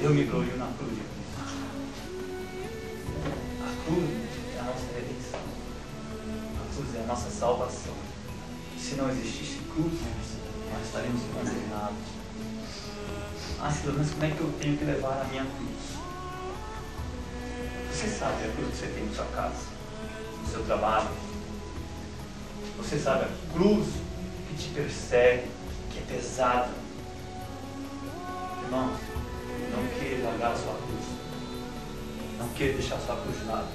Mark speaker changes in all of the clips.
Speaker 1: Eu me glorio na cruz de Cristo. A cruz é a nossa redenção. A cruz é a nossa salvação. Se não existisse cruz, nós estaremos condenados. Ah, Silas, mas como é que eu tenho que levar a minha cruz? Você sabe a cruz que você tem na sua casa, no seu trabalho. Você sabe a cruz que te persegue, que é pesada. Irmãos, não queira largar a sua cruz. Não queira deixar a sua cruz de lado.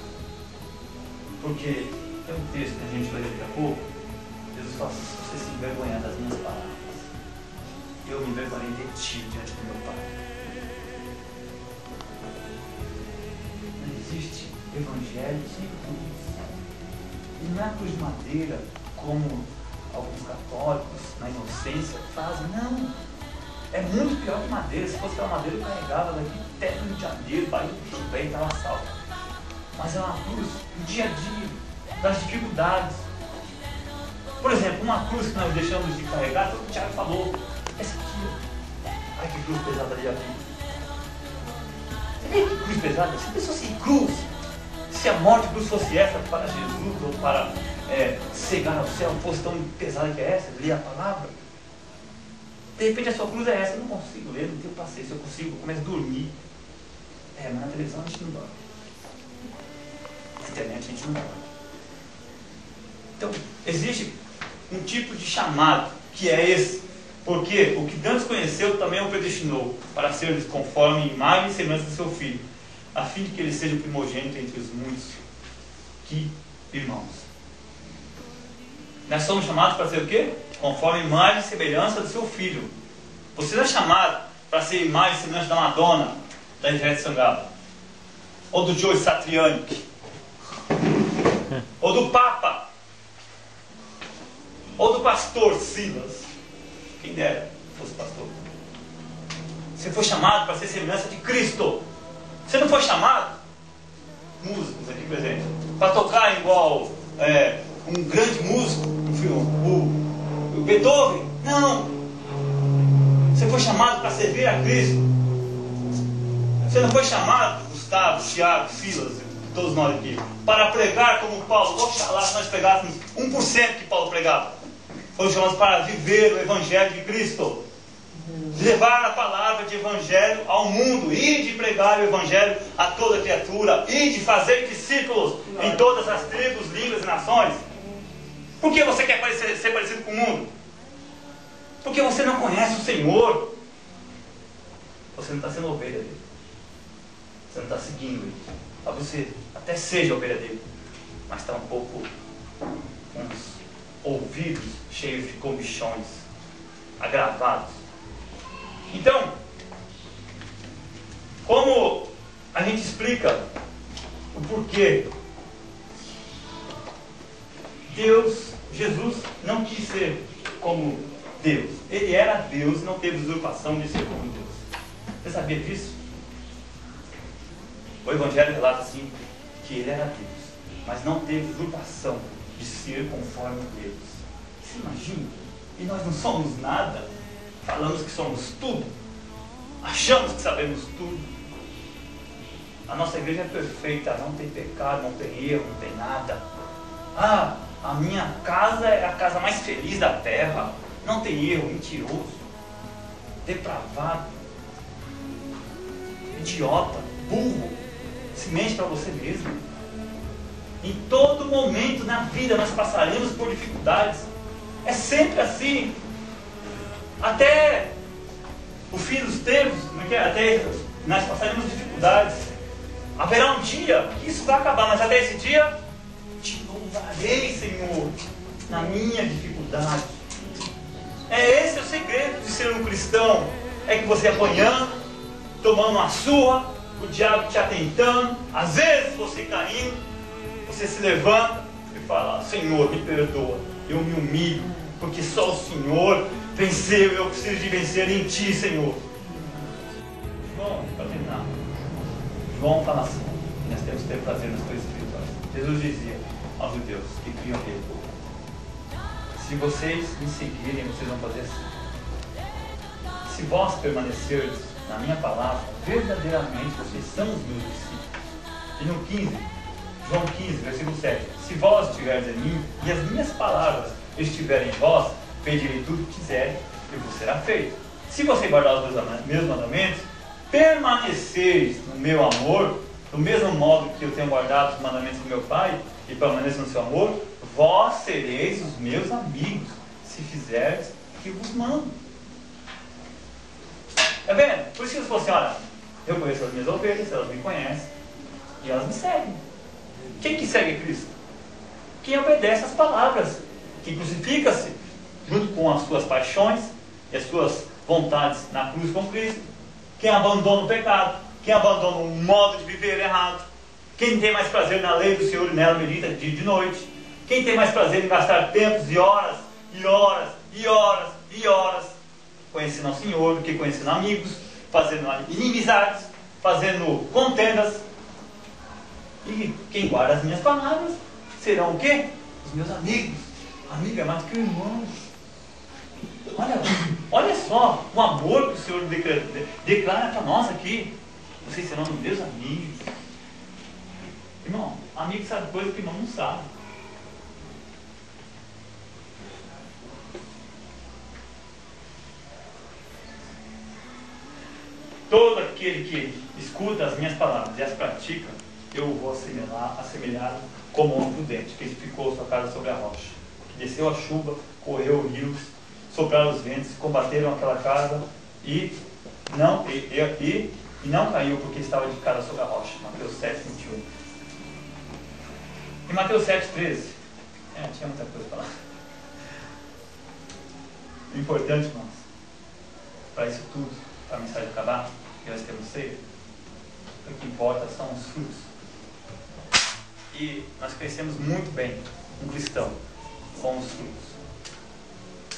Speaker 1: Porque tem um texto que a gente vai ler daqui a pouco. Jesus fala assim: se você se envergonhar das minhas palavras, eu me envergonhei de ti diante do meu Pai. Não existe evangelho sem cruz. E não é a cruz de madeira, como alguns católicos, na inocência, fazem. Não. É muito pior que madeira. Se fosse aquela madeira, eu carregava daqui até no Rio de Janeiro, Bahia, tudo bem, estava salvo. Mas é uma cruz do dia a dia, das dificuldades. Por exemplo, uma cruz que nós deixamos de carregar, o Tiago falou, essa aqui, ó. Ai, que cruz pesada ali aqui. Você vê que cruz pesada? Se pensou assim, cruz, se a morte cruz fosse essa para Jesus, ou para cegar ao céu, fosse tão pesada que é essa, ler a palavra. De repente a sua cruz é essa, eu não consigo ler, não tenho paciência, eu consigo, eu começo a dormir. Mas na televisão a gente não dorme. Na internet a gente não dorme. Então, existe um tipo de chamado, que é esse. Porque o que Deus conheceu também o predestinou, para ser conforme a imagem e semelhança do seu Filho, a fim de que ele seja o primogênito entre os muitos. Que irmãos. Nós somos chamados para ser o quê? Conforme a imagem e semelhança do seu Filho. Você não é chamado para ser a imagem e semelhança da Madonna, da Ivete Sangalo, ou do Joe Satriani, ou do Papa, ou do pastor Silas. Quem dera fosse pastor. Você foi chamado para ser semelhança de Cristo. Você não foi chamado, músicos aqui presentes, para tocar igual um grande músico, o Beethoven. Não. Você foi chamado para servir a Cristo. Você não foi chamado, Gustavo, Tiago, Silas, todos nós aqui, para pregar como Paulo. Oxalá se nós pegássemos 1% que Paulo pregava. Fomos chamados para viver o Evangelho de Cristo. Levar a palavra de Evangelho ao mundo. E de pregar o Evangelho a toda criatura. E de fazer discípulos em todas as tribos, línguas e nações. Por que você quer ser parecido com o mundo? Porque você não conhece o Senhor. Você não está sendo ovelha dele. Você não está seguindo ele. Talvez você até seja ovelha dele, mas está um pouco com os ouvidos cheios de comichões, agravados. Então, como a gente explica o porquê Jesus não quis ser como Deus. Ele era Deus e não teve usurpação de ser como Deus. Você sabia disso? O Evangelho relata assim, que ele era Deus, mas não teve usurpação de ser conforme Deus. Você imagina? E nós não somos nada. Falamos que somos tudo. Achamos que sabemos tudo. A nossa igreja é perfeita, não tem pecado, não tem erro, não tem nada. Ah, a minha casa é a casa mais feliz da terra. Não tem erro, mentiroso, depravado, idiota, burro. Se mente para você mesmo. Em todo momento na vida nós passaremos por dificuldades. É sempre assim. Até o fim dos tempos, até nós passaremos dificuldades. Haverá um dia que isso vai acabar, mas até esse dia te louvarei, Senhor, na minha dificuldade. Esse é o segredo de ser um cristão. É que você apanhando, tomando uma surra, o diabo te atentando, às vezes você caindo, você se levanta e fala: Senhor, me perdoa, eu me humilho, porque só o Senhor venceu e eu preciso de vencer em Ti, Senhor. João, para terminar, João fala assim: nós temos que ter prazer nas coisas espirituais. Jesus dizia aos judeus que criam nele: se vocês me seguirem, vocês vão fazer assim. Se vós permanecerdes na minha palavra, verdadeiramente vocês são os meus discípulos. E no 15, João 15, versículo 7, se vós estiverdes em mim e as minhas palavras estiverem em vós, pedirei tudo que quiserem e vos será feito. Se você guardar os meus mandamentos, permaneceis no meu amor, do mesmo modo que eu tenho guardado os mandamentos do meu Pai e permaneço no seu amor, vós sereis os meus amigos, se fizerdes o que vos mando. Tá vendo? Por isso que ele falou assim, olha, eu conheço as minhas ovelhas, elas me conhecem e elas me seguem. Quem que segue Cristo? Quem obedece às palavras, que crucifica-se junto com as suas paixões e as suas vontades na cruz com Cristo. Quem abandona o pecado, quem abandona o modo de viver errado, quem tem mais prazer na lei do Senhor e nela medita dia e de noite, quem tem mais prazer em gastar tempos e horas e horas e horas e horas conhecendo ao Senhor do que conhecendo amigos, fazendo inimizades, fazendo contendas. E quem guarda as minhas palavras serão o quê? Os meus amigos. Amigo é mais do que irmão. Olha só o amor que o Senhor declara para nós aqui. Vocês serão meus amigos. Irmão, amigo sabe coisa que irmão não sabe. Todo aquele que escuta as minhas palavras e as pratica, eu vou assemelhar como um homem prudente, que edificou sua casa sobre a rocha, que desceu a chuva, correu rios, sopraram os ventos, combateram aquela casa e não caiu porque estava edificada sobre a rocha. Mateus 7, 21. E Mateus 7, 13. Tinha muita coisa para falar. O importante, irmãos, para isso tudo, para a mensagem acabar, que nós temos ceia, o que importa são os frutos. E nós crescemos muito bem, um cristão, com os frutos.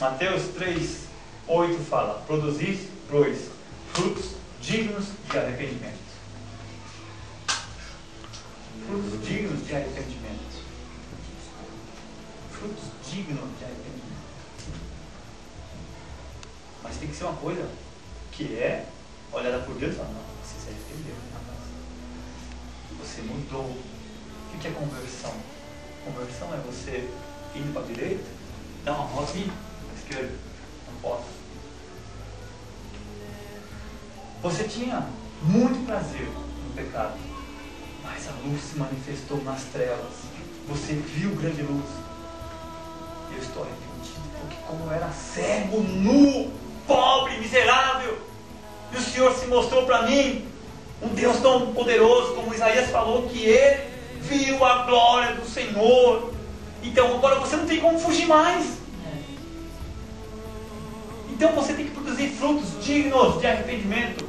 Speaker 1: Mateus 3, 8 fala: produzis, pois, frutos dignos de arrependimento. Frutos dignos de arrependimento. Frutos dignos de arrependimento. Mas tem que ser uma coisa que é olhada por Deus e falar: não, você se arrependeu, rapaz. Você mudou. O que é conversão? Conversão é você indo para a direita, dar uma voltinha para a esquerda. Não posso. Você tinha muito prazer no pecado, mas a luz se manifestou nas trevas. Você viu grande luz. Eu estou arrependido, porque como eu era cego, nu, pobre, miserável, e o Senhor se mostrou para mim um Deus tão poderoso, como Isaías falou, que ele viu a glória do Senhor. Então agora você não tem como fugir mais. Então você tem que produzir frutos dignos de arrependimento.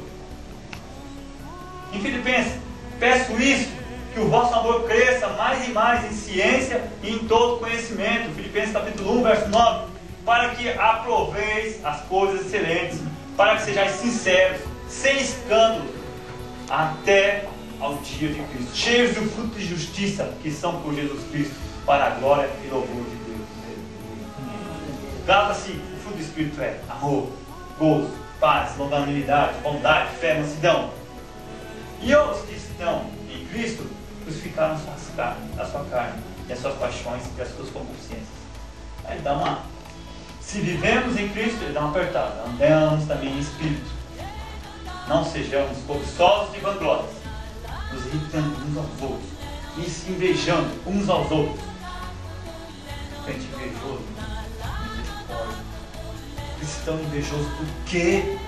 Speaker 1: Em Filipenses, peço isso, que o vosso amor cresça mais e mais em ciência e em todo conhecimento. Filipenses capítulo 1, verso 9. Para que aproveis as coisas excelentes, para que sejais sinceros, sem escândalo, até ao dia de Cristo, cheios do fruto de justiça, que são por Jesus Cristo, para a glória e louvor de Deus. Gálatas 5, o fruto do Espírito é amor, gozo, paz, longanimidade, bondade, fé, mansidão. E os que estão em Cristo crucificaram a sua carne, e as suas paixões e as suas concupiscências. Aí dá uma... Se vivemos em Cristo, ele dá uma apertada. Andamos também em Espírito. Não sejamos cobiçosos de vanglórias, nos irritando uns aos outros, e se invejando uns aos outros. Crente invejoso, misericórdia. Cristão invejoso por quê?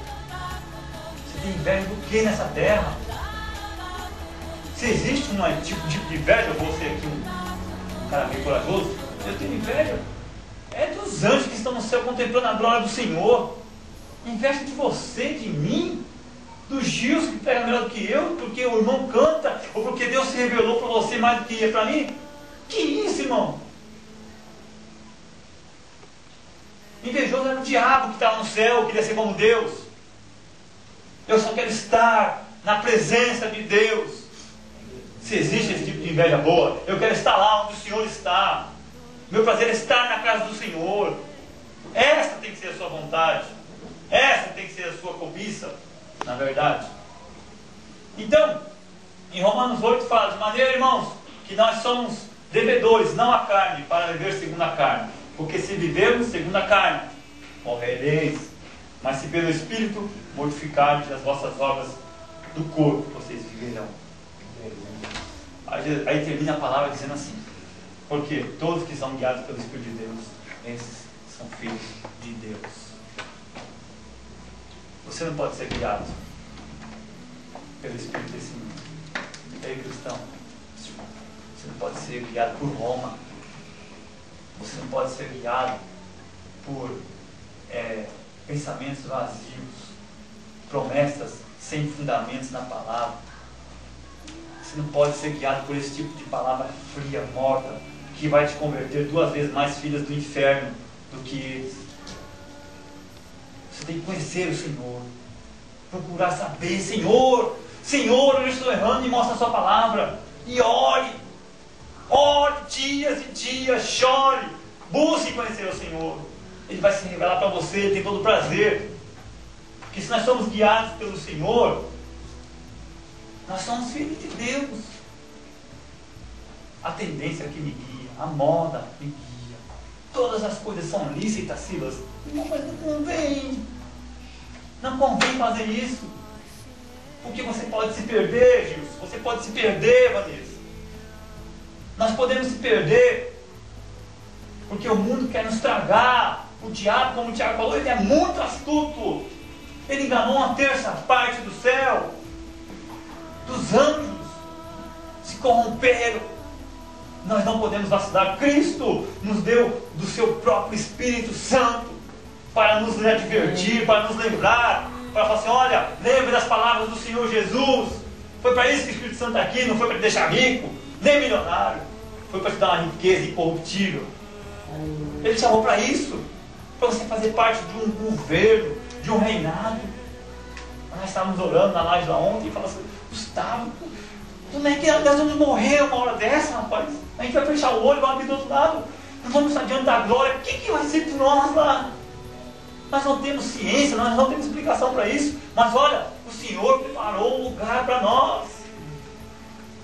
Speaker 1: Você tem inveja do que nessa terra? Se existe um tipo de inveja, eu vou ser aqui um cara meio corajoso, eu tenho inveja. É dos anjos que estão no céu contemplando a glória do Senhor. Inveja de você, de mim, do Gilson que pega melhor do que eu, porque o irmão canta, ou porque Deus se revelou para você mais do que para mim. Que isso, irmão? Invejoso era o diabo que estava no céu, queria ser como Deus. Eu só quero estar na presença de Deus. Se existe esse tipo de inveja boa, eu quero estar lá onde o Senhor está. Meu prazer é estar na casa do Senhor. Essa tem que ser a sua vontade. Essa tem que ser a sua cobiça. na verdade. Então, em Romanos 8 fala, de maneira, irmãos, que nós somos devedores, não a carne, para viver segundo a carne. Porque se vivermos segundo a carne, morrereis. Mas se pelo Espírito mortificardes as vossas obras do corpo, vocês viverão. Aí termina a palavra dizendo assim, porque todos que são guiados pelo Espírito de Deus, esses são filhos de Deus. Você não pode ser guiado pelo Espírito desse mundo. Ei, cristão, você não pode ser guiado por Roma. Você não pode ser guiado por pensamentos vazios, promessas sem fundamentos na palavra. Você não pode ser guiado por esse tipo de palavra fria, morta, que vai te converter 2 vezes mais filhas do inferno do que eles. Você tem que conhecer o Senhor, procurar saber, Senhor, eu estou errando, me mostra a sua palavra, e ore dias e dias, chore, busque conhecer o Senhor. Ele vai se revelar para você, ele tem todo o prazer. Porque se nós somos guiados pelo Senhor, nós somos filhos de Deus. A tendência que me guia, a moda me guia, todas as coisas são lícitas, Silas. Não, mas não convém fazer isso. Porque você pode se perder, Gilson. Você pode se perder, Vanessa. Nós podemos se perder porque o mundo quer nos tragar. O diabo, como o Tiago falou, ele é muito astuto. Ele enganou 1/3 parte do céu. Dos anjos se corromperam. Nós não podemos vacilar. Cristo nos deu do seu próprio Espírito Santo para nos advertir, para nos lembrar, para falar assim, olha, lembre das palavras do Senhor Jesus. Foi para isso que o Espírito Santo está aqui, não foi para te deixar rico, nem milionário. Foi para te dar uma riqueza incorruptível. Ele te chamou para isso, para você fazer parte de um governo, de um reinado. Nós estávamos orando na live lá ontem e falamos assim, Gustavo, como é que nós vamos morrer uma hora dessa, rapaz? A gente vai fechar o olho, vai abrir do outro lado, nós vamos estar diante da glória, o que vai ser de nós lá? Nós não temos ciência, nós não temos explicação para isso, mas olha, o Senhor preparou um lugar para nós.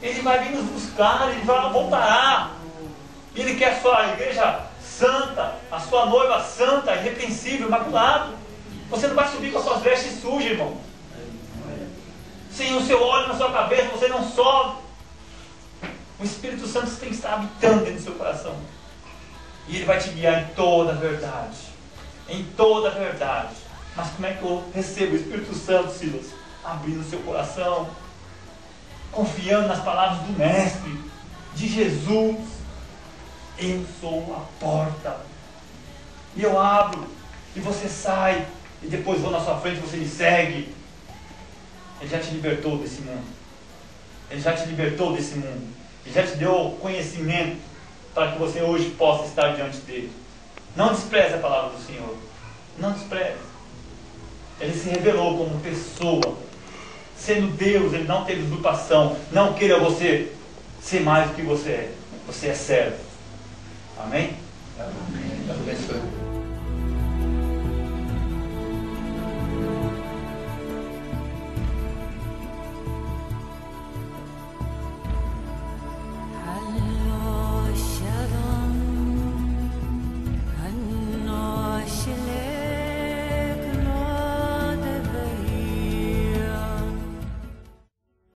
Speaker 1: Ele vai vir nos buscar, Ele vai voltará. Ele quer a sua igreja santa, a sua noiva santa, irrepreensível, imaculada. Você não vai subir com as suas vestes sujas, irmão. Sem o seu óleo na sua cabeça, você não sobe. O Espírito Santo tem que estar habitando dentro do seu coração. E Ele vai te guiar em toda a verdade. Em toda a verdade. Mas como é que eu recebo o Espírito Santo, Silas? Abrindo o seu coração, confiando nas palavras do Mestre, de Jesus. Eu sou a porta. E eu abro, e você sai, e depois vou na sua frente e você me segue. Ele já te libertou desse mundo. Ele já te libertou desse mundo. Ele já te deu conhecimento para que você hoje possa estar diante dele. Não despreze a palavra do Senhor. Não despreze. Ele se revelou como pessoa. Sendo Deus, Ele não teve usurpação. Não queira você ser mais do que você é. Você é servo. Amém?
Speaker 2: Amém. Deus abençoe.